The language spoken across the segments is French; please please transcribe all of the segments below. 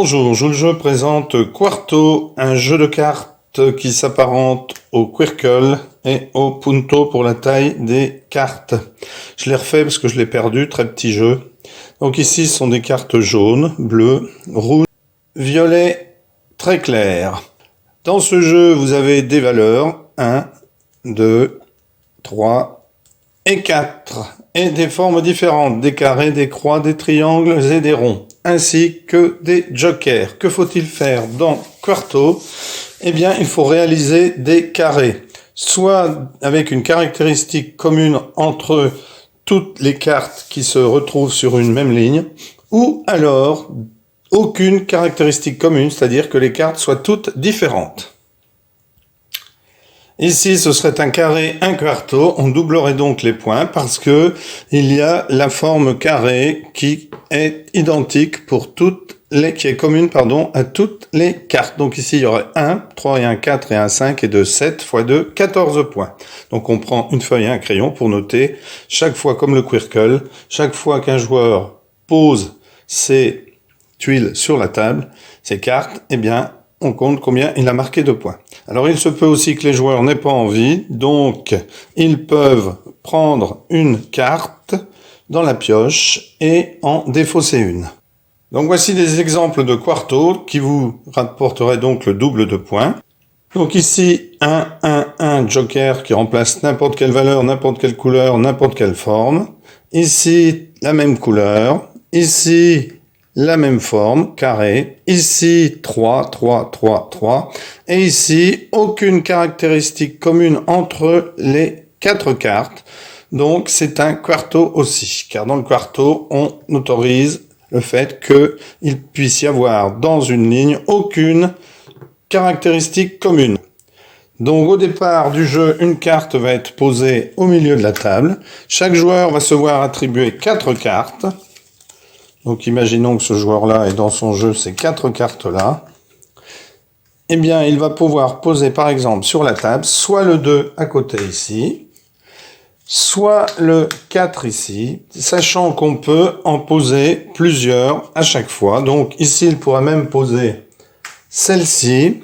Bonjour, je présente Quarto, un jeu de cartes qui s'apparente au Quirkle et au Punto pour la taille des cartes. Je l'ai refait parce que je l'ai perdu, très petit jeu. Donc ici, ce sont des cartes jaunes, bleues, rouges, violets, très claires. Dans ce jeu, vous avez des valeurs 1, 2, 3 et 4, et des formes différentes, des carrés, des croix, des triangles et des ronds, ainsi que des jokers. Que faut-il faire dans Quarto? Eh bien, il faut réaliser des carrés, soit avec une caractéristique commune entre toutes les cartes qui se retrouvent sur une même ligne, ou alors aucune caractéristique commune, c'est-à-dire que les cartes soient toutes différentes. Ici, ce serait un carré, un quarto. On doublerait donc les points parce que il y a la forme carré qui est identique pour qui est commune, à toutes les cartes. Donc ici, il y aurait 1, 3 et 1, 4 et 1, 5 et 2, 7 x 2, 14 points. Donc on prend une feuille et un crayon pour noter chaque fois, comme le Quirkle, chaque fois qu'un joueur pose ses tuiles sur la table, ses cartes, eh bien, on compte combien il a marqué de points. Alors il se peut aussi que les joueurs n'aient pas envie, donc ils peuvent prendre une carte dans la pioche et en défausser une. Donc voici des exemples de Quarto qui vous rapporteraient donc le double de points. Donc ici, un joker qui remplace n'importe quelle valeur, n'importe quelle couleur, n'importe quelle forme. Ici, la même couleur. Ici, la même forme, carré. Ici, 3, 3, 3, 3. Et ici, aucune caractéristique commune entre les 4 cartes. Donc, c'est un quarto aussi. Car dans le quarto, on autorise le fait qu'il puisse y avoir dans une ligne aucune caractéristique commune. Donc, au départ du jeu, une carte va être posée au milieu de la table. Chaque joueur va se voir attribuer 4 cartes. Donc imaginons que ce joueur-là est dans son jeu ces 4 cartes-là. Eh bien, il va pouvoir poser par exemple sur la table soit le 2 à côté ici, soit le 4 ici, sachant qu'on peut en poser plusieurs à chaque fois. Donc ici, il pourra même poser celle-ci,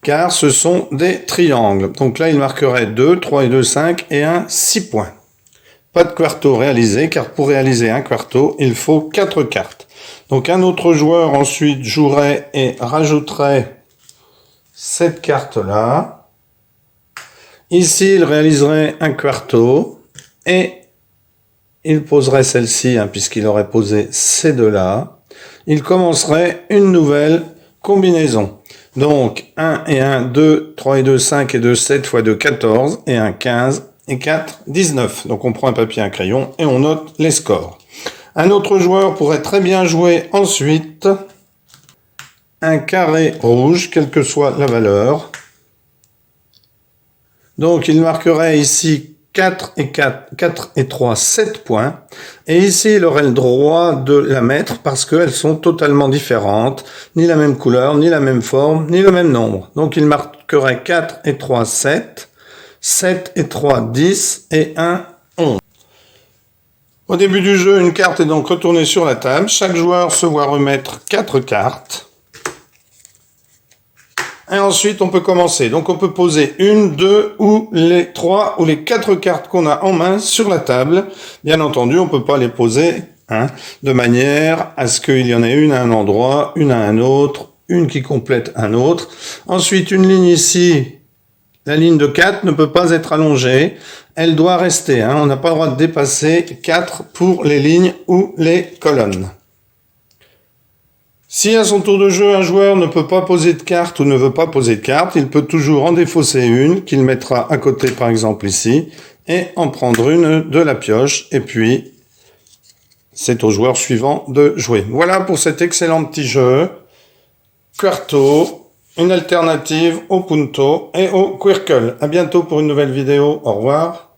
car ce sont des triangles. Donc là, il marquerait 2, 3 et 2, 5 et 1, 6 points. Pas de quarto réalisé, car pour réaliser un quarto, il faut 4 cartes. Donc un autre joueur ensuite jouerait et rajouterait cette carte-là. Ici, il réaliserait un quarto et il poserait celle-ci, puisqu'il aurait posé ces deux-là. Il commencerait une nouvelle combinaison. Donc 1 et 1, 2, 3 et 2, 5 et 2, 7 x 2, 14 et 1, 15. Et 4, 19. Donc on prend un papier et un crayon et on note les scores. Un autre joueur pourrait très bien jouer ensuite un carré rouge, quelle que soit la valeur. Donc il marquerait ici 4 et 3, 7 points. Et ici, il aurait le droit de la mettre parce qu'elles sont totalement différentes. Ni la même couleur, ni la même forme, ni le même nombre. Donc il marquerait 4 et 3, 7. 7 et 3, 10 et 1, 11. Au début du jeu, une carte est donc retournée sur la table. Chaque joueur se voit remettre 4 cartes. Et ensuite, on peut commencer. Donc, on peut poser une, deux ou les 3 ou les 4 cartes qu'on a en main sur la table. Bien entendu, on ne peut pas les poser de manière à ce qu'il y en ait une à un endroit, une à un autre, une qui complète un autre. Ensuite, une ligne ici. La ligne de 4 ne peut pas être allongée, elle doit rester. On n'a pas le droit de dépasser 4 pour les lignes ou les colonnes. Si à son tour de jeu, un joueur ne peut pas poser de carte ou ne veut pas poser de carte, il peut toujours en défausser une, qu'il mettra à côté par exemple ici, et en prendre une de la pioche, et puis c'est au joueur suivant de jouer. Voilà pour cet excellent petit jeu, Quarto. Une alternative au Punto et au Quirkle. À bientôt pour une nouvelle vidéo. Au revoir.